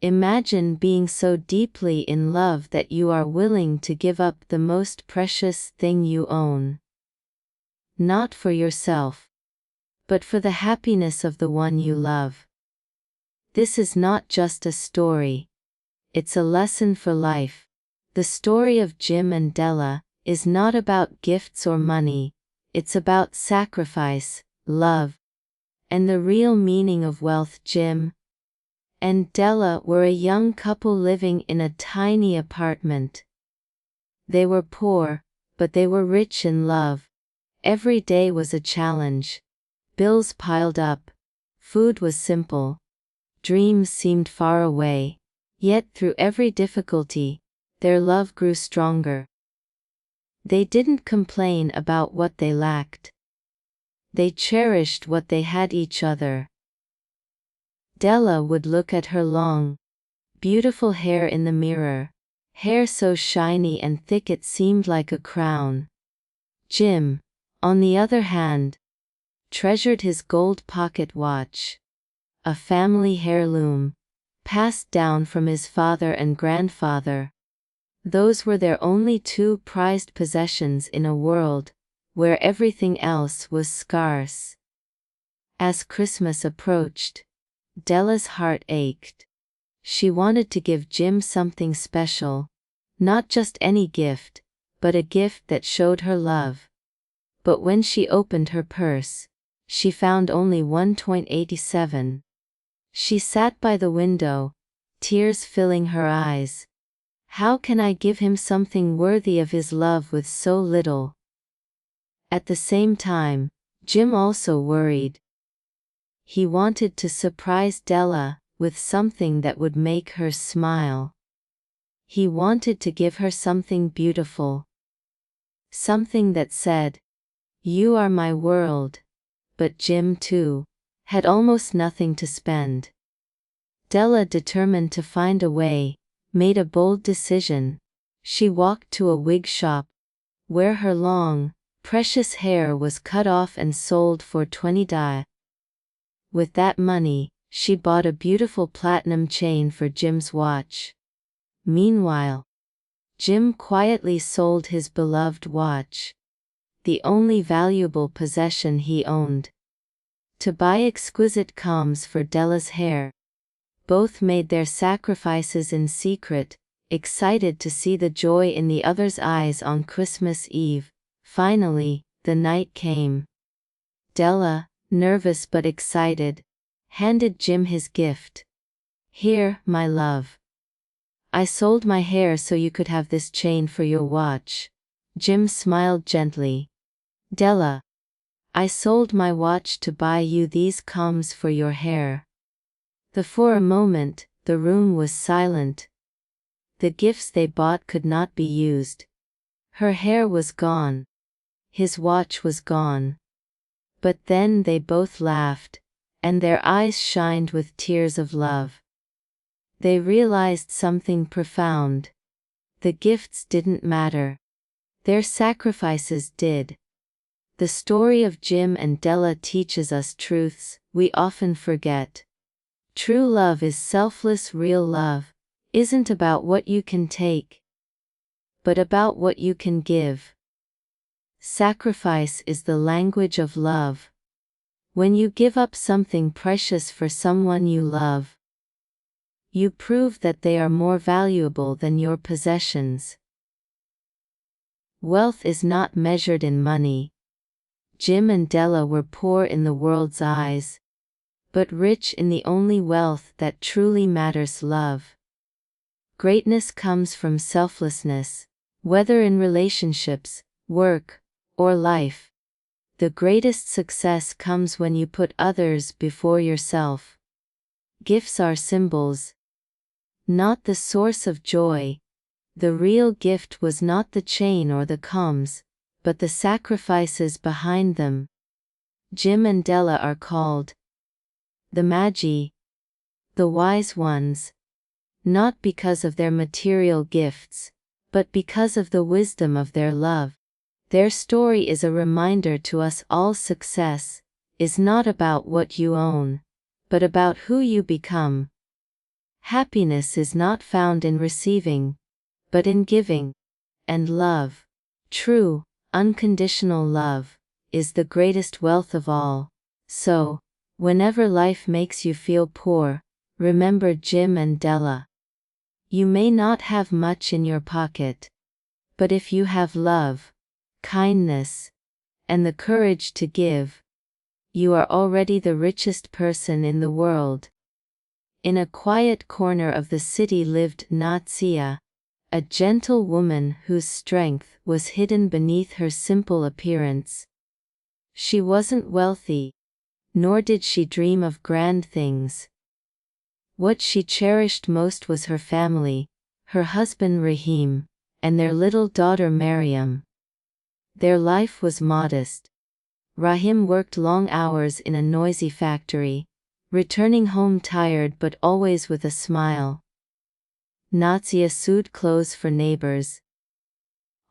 Imagine being so deeply in love that you are willing to give up the most precious thing you own. Not for yourself, but for the happiness of the one you love. This is not just a story. It's a lesson for life. The story of Jim and Della is not about gifts or money. It's about sacrifice, love, and the real meaning of wealth. Jim and Della were a young couple living in a tiny apartment. They were poor, but they were rich in love. Every day was a challenge. Bills piled up. Food was simple. Dreams seemed far away. Yet through every difficulty, their love grew stronger. They didn't complain about what they lacked. They cherished what they had: each other. Della would look at her long, beautiful hair in the mirror, hair so shiny and thick it seemed like a crown. Jim, on the other hand, treasured his gold pocket watch, a family heirloom, passed down from his father and grandfather. Those were their only two prized possessions in a world where everything else was scarce. As Christmas approached, Della's heart ached. She wanted to give Jim something special, not just any gift, but a gift that showed her love. But when she opened her purse, she found only $1.87. She sat by the window, tears filling her eyes. How can I give him something worthy of his love with so little? At the same time, Jim also worried. He wanted to surprise Della with something that would make her smile. He wanted to give her something beautiful. Something that said, "You are my world." But Jim, too, had almost nothing to spend. Della, determined to find a way, made a bold decision. She walked to a wig shop, where her long, precious hair was cut off and sold for $20. With that money, she bought a beautiful platinum chain for Jim's watch. Meanwhile, Jim quietly sold his beloved watch, the only valuable possession he owned, to buy exquisite combs for Della's hair. Both made their sacrifices in secret, excited to see the joy in the other's eyes on Christmas Eve. Finally, the night came. Della, nervous but excited, handed Jim his gift. "Here, my love. I sold my hair so you could have this chain for your watch." Jim smiled gently. "Della, I sold my watch to buy you these combs for your hair." For a moment, the room was silent. The gifts they bought could not be used. Her hair was gone. His watch was gone. But then they both laughed, and their eyes shined with tears of love. They realized something profound. The gifts didn't matter. Their sacrifices did. The story of Jim and Della teaches us truths we often forget. True love is selfless. Real love isn't about what you can take, but about what you can give. Sacrifice is the language of love. When you give up something precious for someone you love, you prove that they are more valuable than your possessions. Wealth is not measured in money. Jim and Della were poor in the world's eyes, but rich in the only wealth that truly matters: love. Greatness comes from selflessness, whether in relationships, work, or life. The greatest success comes when you put others before yourself. Gifts are symbols, not the source of joy. The real gift was not the chain or the combs, but the sacrifices behind them. Jim and Della are called the Magi, the wise ones, not because of their material gifts, but because of the wisdom of their love. Their story is a reminder to us all: success is not about what you own, but about who you become. Happiness is not found in receiving, but in giving. And love, true, unconditional love, is the greatest wealth of all. So, whenever life makes you feel poor, remember Jim and Della. You may not have much in your pocket, but if you have love, kindness, and the courage to give, you are already the richest person in the world. In a quiet corner of the city lived Natsia, a gentle woman whose strength was hidden beneath her simple appearance. She wasn't wealthy, nor did she dream of grand things. What she cherished most was her family, her husband Rahim, and their little daughter Mariam. Their life was modest. Rahim worked long hours in a noisy factory, returning home tired but always with a smile. Natsia sewed clothes for neighbors,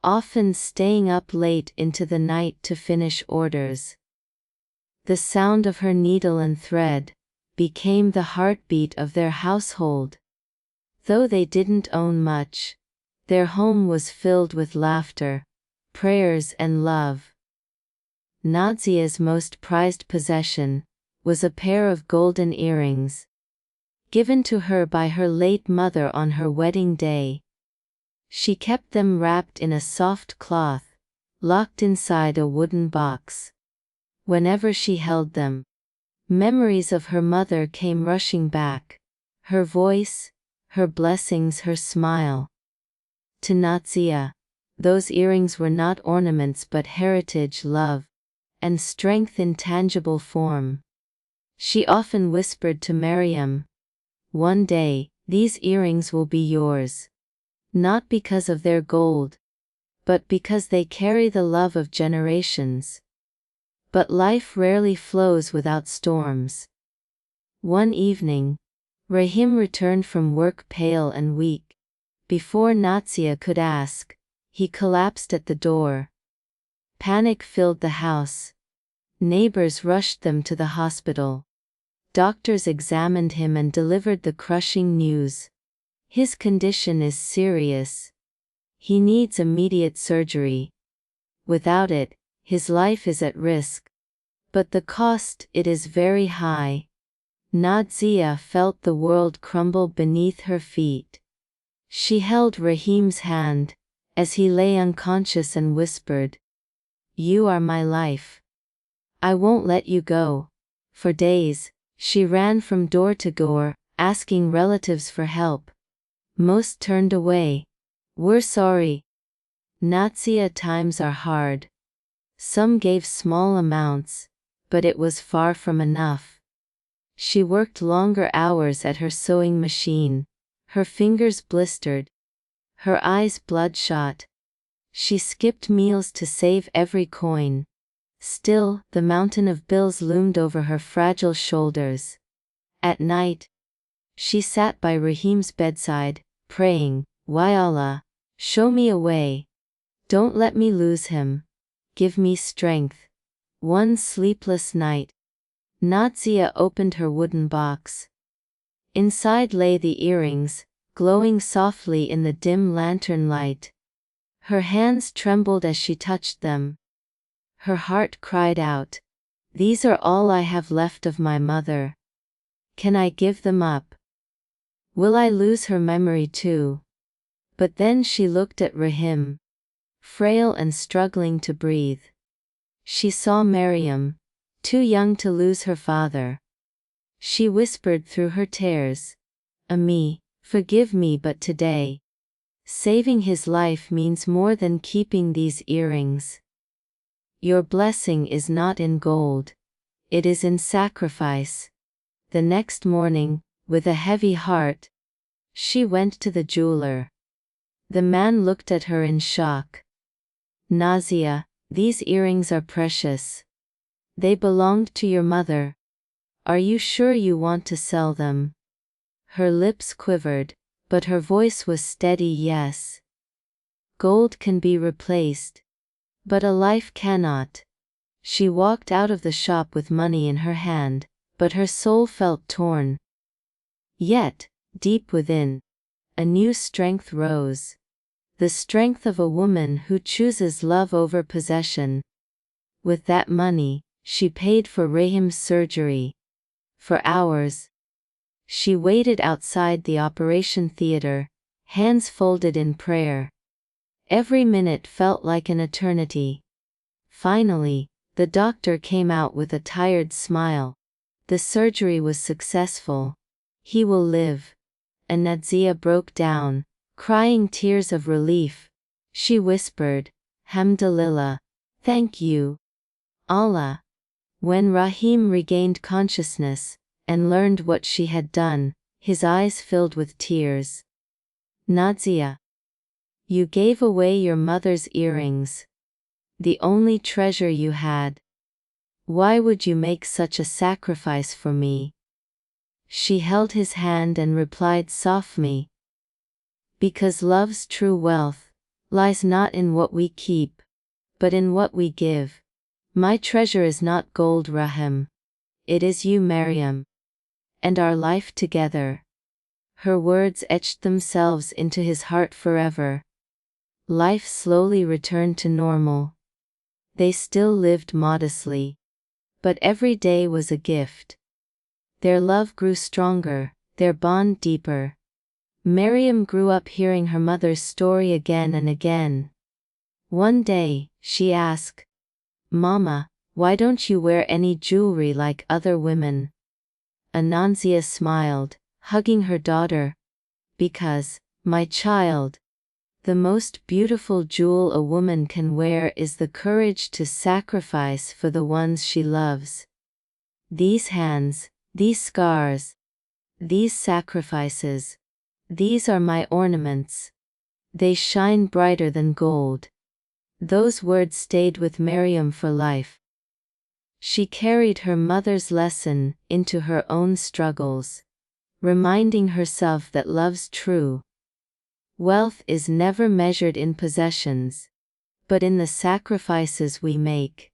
often staying up late into the night to finish orders. The sound of her needle and thread became the heartbeat of their household. Though they didn't own much, their home was filled with laughter, prayers and love. Natsia's most prized possession was a pair of golden earrings, given to her by her late mother on her wedding day. She kept them wrapped in a soft cloth, locked inside a wooden box. Whenever she held them, memories of her mother came rushing back, her voice, her blessings, her smile. To Natsia, those earrings were not ornaments but heritage, love, and strength in tangible form. She often whispered to Mariam, "One day, these earrings will be yours. Not because of their gold, but because they carry the love of generations." But life rarely flows without storms. One evening, Rahim returned from work pale and weak. Before Natsia could ask, he collapsed at the door. Panic filled the house. Neighbors rushed them to the hospital. Doctors examined him and delivered the crushing news. His condition is serious. He needs immediate surgery. Without it, his life is at risk. But the cost, it is very high. Nadia felt the world crumble beneath her feet. She held Rahim's hand, as he lay unconscious, and whispered, "You are my life. I won't let you go." For days, she ran from door to door, asking relatives for help. Most turned away. "We're sorry. Natsia, times are hard." Some gave small amounts, but it was far from enough. She worked longer hours at her sewing machine, her fingers blistered, her eyes bloodshot. She skipped meals to save every coin. Still, the mountain of bills loomed over her fragile shoulders. At night, she sat by Rahim's bedside, praying, "Why Allah, show me a way. Don't let me lose him. Give me strength." One sleepless night, Natsia opened her wooden box. Inside lay the earrings, glowing softly in the dim lantern light. Her hands trembled as she touched them. Her heart cried out, "These are all I have left of my mother. Can I give them up? Will I lose her memory too?" But then she looked at Rahim, frail and struggling to breathe. She saw Mariam, too young to lose her father. She whispered through her tears, "Ami, forgive me, but today, saving his life means more than keeping these earrings. Your blessing is not in gold. It is in sacrifice." The next morning, with a heavy heart, she went to the jeweler. The man looked at her in shock. "Nazia, these earrings are precious. They belonged to your mother. Are you sure you want to sell them?" Her lips quivered, but her voice was steady. "Yes. Gold can be replaced, but a life cannot." She walked out of the shop with money in her hand, but her soul felt torn. Yet, deep within, a new strength rose. The strength of a woman who chooses love over possession. With that money, she paid for Rahim's surgery. For hours, she waited outside the operation theater, hands folded in prayer. Every minute felt like an eternity. Finally, the doctor came out with a tired smile. The surgery was successful. He will live. And Nadzia broke down, crying tears of relief. She whispered, "Hamdulillah, thank you, Allah." When Rahim regained consciousness, and learned what she had done, his eyes filled with tears. "Nadzia, you gave away your mother's earrings. The only treasure you had. Why would you make such a sacrifice for me?" She held his hand and replied softly, "Because love's true wealth lies not in what we keep, but in what we give. My treasure is not gold, Rahim. It is you, Maryam. And our life together." Her words etched themselves into his heart forever. Life slowly returned to normal. They still lived modestly. But every day was a gift. Their love grew stronger, their bond deeper. Maryam grew up hearing her mother's story again and again. One day, she asked, "Mama, why don't you wear any jewelry like other women?" Ananzia smiled, hugging her daughter. "Because, my child, the most beautiful jewel a woman can wear is the courage to sacrifice for the ones she loves. These hands, these scars, these sacrifices, these are my ornaments. They shine brighter than gold." Those words stayed with Maryam for life. She carried her mother's lesson into her own struggles, reminding herself that love's true wealth is never measured in possessions, but in the sacrifices we make.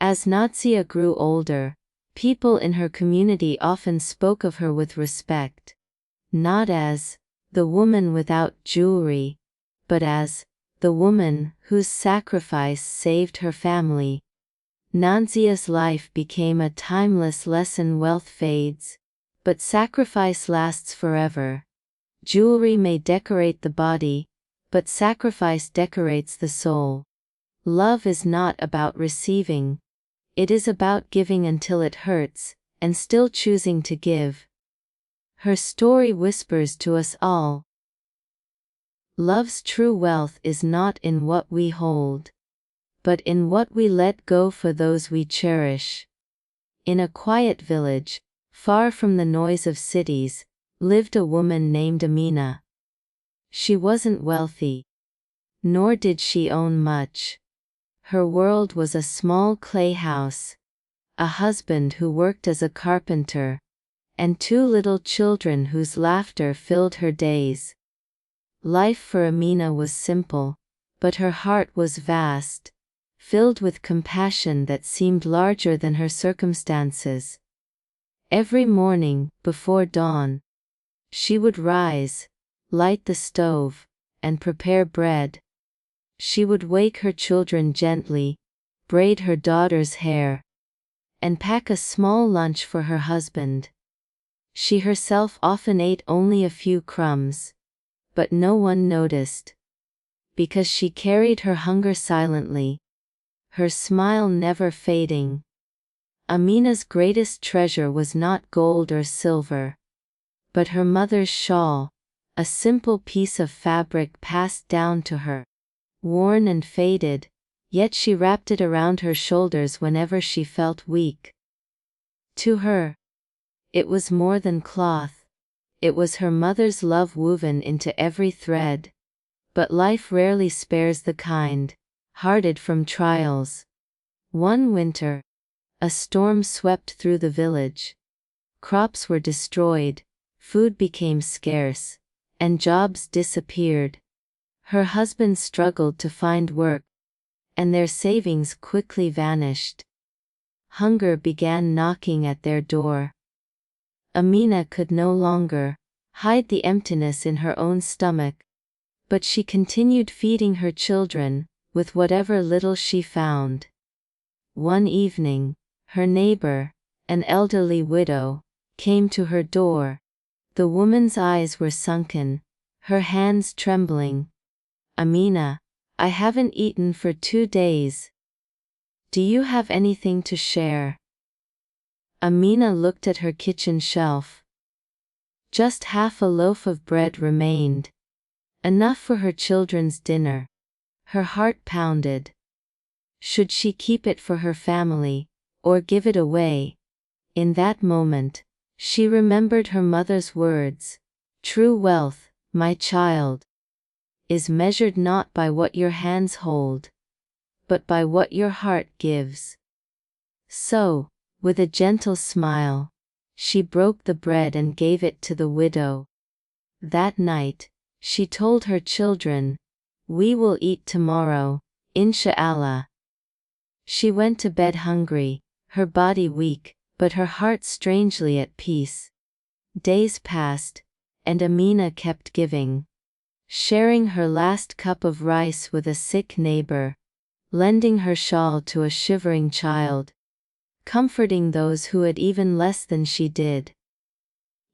As Nadzia grew older, people in her community often spoke of her with respect, not as the woman without jewelry, but as the woman whose sacrifice saved her family. Nanzia's life became a timeless lesson. Wealth fades, but sacrifice lasts forever. Jewelry may decorate the body, but sacrifice decorates the soul. Love is not about receiving. It is about giving until it hurts, and still choosing to give. Her story whispers to us all. Love's true wealth is not in what we hold, but in what we let go for those we cherish. In a quiet village, far from the noise of cities, lived a woman named Amina. She wasn't wealthy, nor did she own much. Her world was a small clay house, a husband who worked as a carpenter, and two little children whose laughter filled her days. Life for Amina was simple, but her heart was vast, filled with compassion that seemed larger than her circumstances. Every morning, before dawn, she would rise, light the stove, and prepare bread. She would wake her children gently, braid her daughter's hair, and pack a small lunch for her husband. She herself often ate only a few crumbs, but no one noticed, because she carried her hunger silently, her smile never fading. Amina's greatest treasure was not gold or silver, but her mother's shawl, a simple piece of fabric passed down to her. Worn and faded, yet she wrapped it around her shoulders whenever she felt weak. To her, it was more than cloth. It was her mother's love woven into every thread. But life rarely spares the kind, hearted from trials. One winter, a storm swept through the village. Crops were destroyed, food became scarce, and jobs disappeared. Her husband struggled to find work, and their savings quickly vanished. Hunger began knocking at their door. Amina could no longer hide the emptiness in her own stomach, but she continued feeding her children with whatever little she found. One evening, her neighbor, an elderly widow, came to her door. The woman's eyes were sunken, her hands trembling. "Amina, I haven't eaten for 2 days. Do you have anything to share?" Amina looked at her kitchen shelf. Just half a loaf of bread remained. Enough for her children's dinner. Her heart pounded. Should she keep it for her family, or give it away? In that moment, she remembered her mother's words, "True wealth, my child, is measured not by what your hands hold, but by what your heart gives." So, with a gentle smile, she broke the bread and gave it to the widow. That night, she told her children, "We will eat tomorrow, Insha'Allah." She went to bed hungry, her body weak, but her heart strangely at peace. Days passed, and Amina kept giving. Sharing her last cup of rice with a sick neighbor, lending her shawl to a shivering child, comforting those who had even less than she did.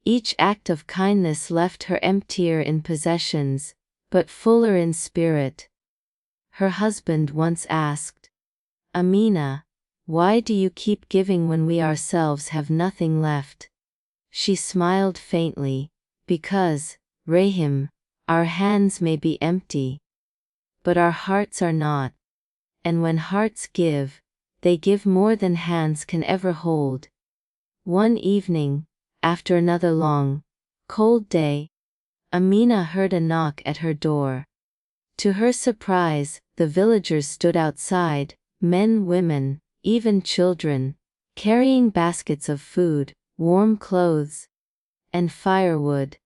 Each act of kindness left her emptier in possessions, but fuller in spirit. Her husband once asked, "Amina, why do you keep giving when we ourselves have nothing left?" She smiled faintly, "Because, Rahim, our hands may be empty, but our hearts are not. And when hearts give, they give more than hands can ever hold." One evening, after another long, cold day, Amina heard a knock at her door. To her surprise, the villagers stood outside, men, women, even children, carrying baskets of food, warm clothes, and firewood.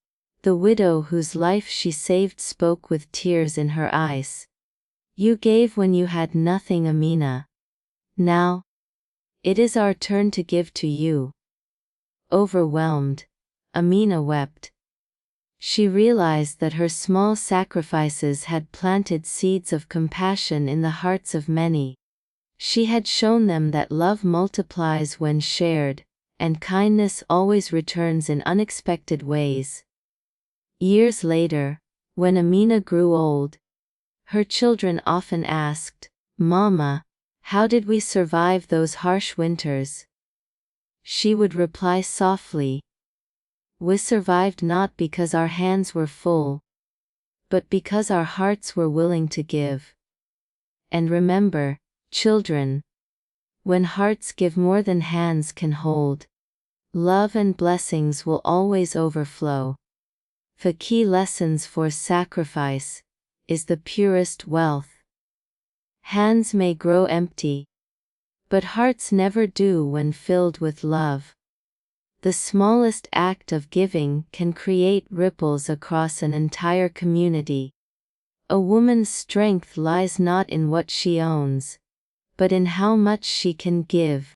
The widow whose life she saved spoke with tears in her eyes. "You gave when you had nothing, Amina. Now, it is our turn to give to you." Overwhelmed, Amina wept. She realized that her small sacrifices had planted seeds of compassion in the hearts of many. She had shown them that love multiplies when shared, and kindness always returns in unexpected ways. Years later, when Amina grew old, her children often asked, "Mama, how did we survive those harsh winters?" She would reply softly, "We survived not because our hands were full, but because our hearts were willing to give." And remember, children, when hearts give more than hands can hold, love and blessings will always overflow. The key lessons for sacrifice is the purest wealth. Hands may grow empty, but hearts never do when filled with love. The smallest act of giving can create ripples across an entire community. A woman's strength lies not in what she owns, but in how much she can give.